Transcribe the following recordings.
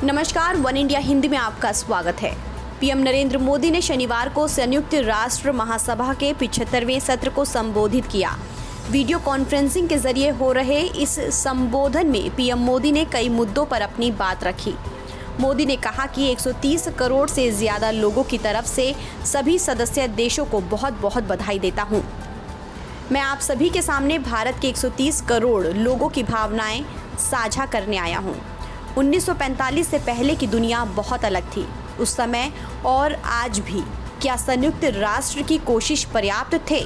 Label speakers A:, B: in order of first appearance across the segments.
A: नमस्कार, one India Hindi में आपका स्वागत है। पीएम नरेंद्र मोदी ने शनिवार को संयुक्त राष्ट्र महासभा के 75वें सत्र को संबोधित किया। वीडियो कॉन्फ्रेंसिंग के जरिए हो रहे इस संबोधन में पीएम मोदी ने कई मुद्दों पर अपनी बात रखी। मोदी ने कहा कि 130 करोड़ से ज्यादा लोगों की तरफ से सभी सदस्य देशों को बहुत बहुत बधाई देता हूं। मैं आप सभी के सामने भारत के 130 करोड़ लोगों की भावनाएं साझा करने आया हूं। 1945 से पहले की दुनिया बहुत अलग थी। उस समय और आज भी क्या संयुक्त राष्ट्र की कोशिश पर्याप्त थे?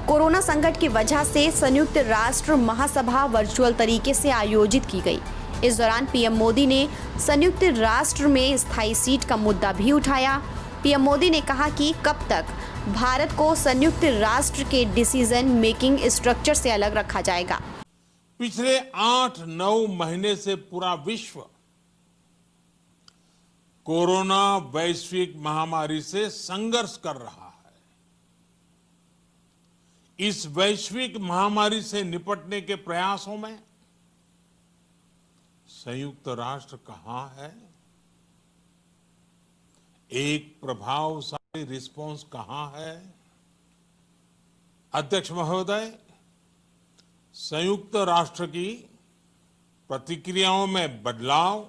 A: कोरोना संकट की वजह से संयुक्त राष्ट्र महासभा वर्चुअल तरीके से आयोजित की गई। इस दौरान पीएम मोदी ने संयुक्त राष्ट्र में स्थायी सीट का मुद्दा भी उठाया। पीएम मोदी ने कहा कि कब तक भारत को संयुक्त राष्ट्र के डिसीजन मेकिंग स्ट्रक्चर से अलग रखा जाएगा।
B: पिछले 8-9 महीने से पूरा विश्व कोरोना वैश्विक महामारी से संघर्ष कर रहा है। इस वैश्विक महामारी से निपटने के प्रयासों में संयुक्त राष्ट्र कहां है? एक प्रभावशाली रिस्पांस कहां है? अध्यक्ष महोदय, संयुक्त राष्ट्र की प्रतिक्रियाओं में बदलाव,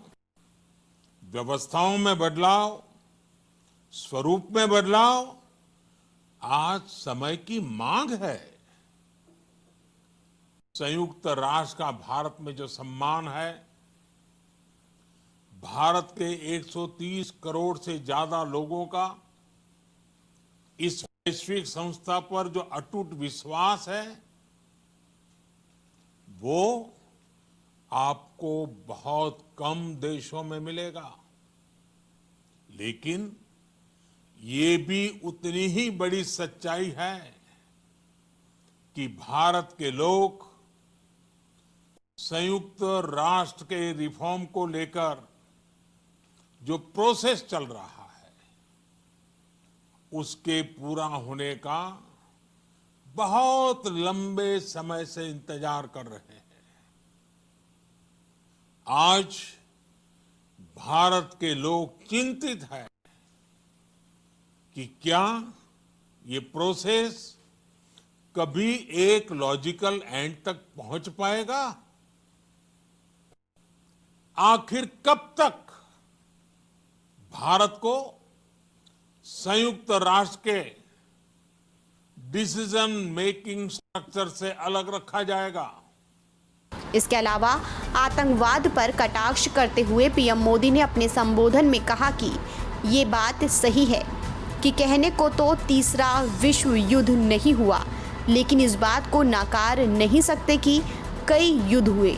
B: व्यवस्थाओं में बदलाव, स्वरूप में बदलाव आज समय की मांग है। संयुक्त राष्ट्र का भारत में जो सम्मान है, भारत के 130 करोड़ से ज्यादा लोगों का इस वैश्विक संस्था पर जो अटूट विश्वास है, वो आपको बहुत कम देशों में मिलेगा। लेकिन ये भी उतनी ही बड़ी सच्चाई है कि भारत के लोग संयुक्त राष्ट्र के रिफॉर्म को लेकर जो प्रोसेस चल रहा है, उसके पूरा होने का बहुत लंबे समय से इंतजार कर रहे हैं। आज भारत के लोग चिंतित हैं कि क्या ये प्रोसेस कभी एक लॉजिकल एंड तक पहुंच पाएगा? आखिर कब तक भारत को संयुक्त राष्ट्र के डिसीजन मेकिंग स्ट्रक्चर से अलग रखा जाएगा?
A: इसके अलावा आतंकवाद पर कटाक्ष करते हुए पीएम मोदी ने अपने संबोधन में कहा कि ये बात सही है कि कहने को तो तीसरा विश्व युद्ध नहीं हुआ, लेकिन इस बात को नकार नहीं सकते कि कई युद्ध हुए,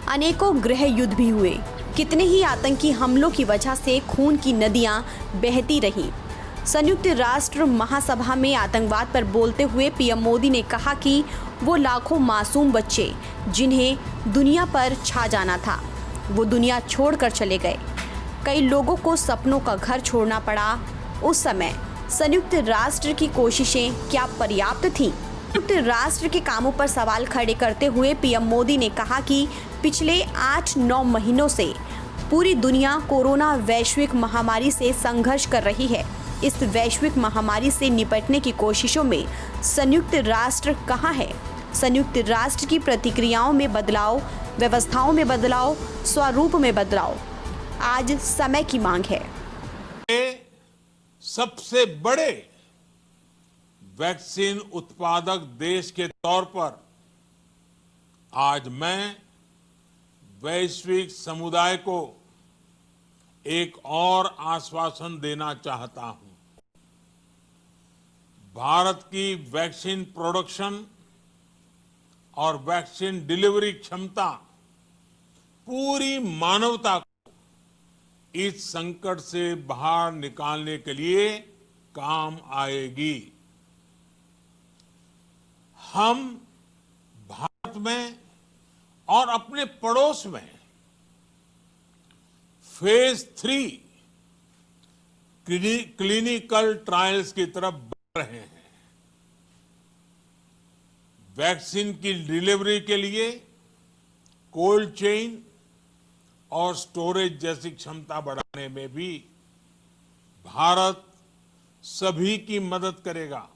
A: अनेकों गृह युद्ध भी हुए। कितने ही आतंकी हमलों की वजह से खून की नदियां बहती रहीं। संयुक्त राष्ट्र महासभा में आतंकवाद पर बोलते हुए पीएम मोदी ने कहा कि वो लाखों मासूम बच्चे जिन्हें दुनिया पर छा जाना था, वो दुनिया छोड़कर चले गए। कई लोगों को सपनों का घर छोड़ना पड़ा। उस समय संयुक्त राष्ट्र की कोशिशें क्या पर्याप्त थीं? संयुक्त राष्ट्र के कामों पर सवाल खड़े करते हुए पीएम मोदी ने कहा कि पिछले 8-9 महीनों से पूरी दुनिया कोरोना वैश्विक महामारी से संघर्ष कर रही है। इस वैश्विक महामारी से निपटने की कोशिशों में संयुक्त राष्ट्र कहां है? संयुक्त राष्ट्र की प्रतिक्रियाओं में बदलाव, व्यवस्थाओं में बदलाव, स्वरूप में बदलाव आज समय की मांग है।
B: सबसे बड़े वैक्सीन उत्पादक देश के तौर पर आज मैं वैश्विक समुदाय को एक और आश्वासन देना चाहता हूं। भारत की वैक्सीन प्रोडक्शन और वैक्सीन डिलीवरी क्षमता पूरी मानवता को इस संकट से बाहर निकालने के लिए काम आएगी। हम भारत में और अपने पड़ोस में फेज 3 क्लिनिकल ट्रायल्स की तरफ बढ़ रहे हैं। वैक्सीन की डिलीवरी के लिए कोल्ड चेन और स्टोरेज जैसी क्षमता बढ़ाने में भी भारत सभी की मदद करेगा।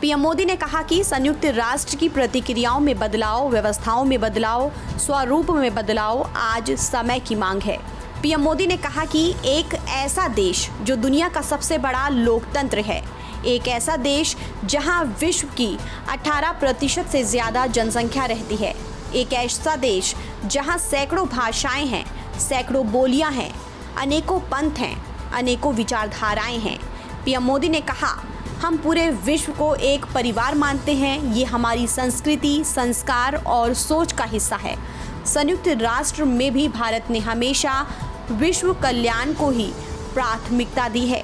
A: पीएम मोदी ने कहा कि संयुक्त राष्ट्र की प्रतिक्रियाओं में बदलाव, व्यवस्थाओं में बदलाव, स्वरूप में बदलाव आज समय की मांग है। पीएम मोदी ने कहा कि एक ऐसा देश जो दुनिया का सबसे बड़ा लोकतंत्र है, एक ऐसा देश जहां विश्व की 18% से ज़्यादा जनसंख्या रहती है, एक ऐसा देश जहां सैकड़ों भाषाएं हैं, सैकड़ों बोलियां हैं, अनेकों पंथ हैं, अनेकों विचारधाराएं हैं। पीएम मोदी ने कहा, हम पूरे विश्व को एक परिवार मानते हैं। ये हमारी संस्कृति, संस्कार और सोच का हिस्सा है। संयुक्त राष्ट्र में भी भारत ने हमेशा विश्व कल्याण को ही प्राथमिकता दी है।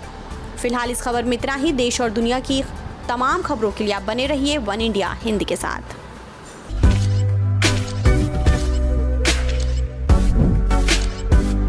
A: फिलहाल इस खबर में इतना ही। देश और दुनिया की तमाम खबरों के लिए आप बने रहिए वन इंडिया हिंदी के साथ।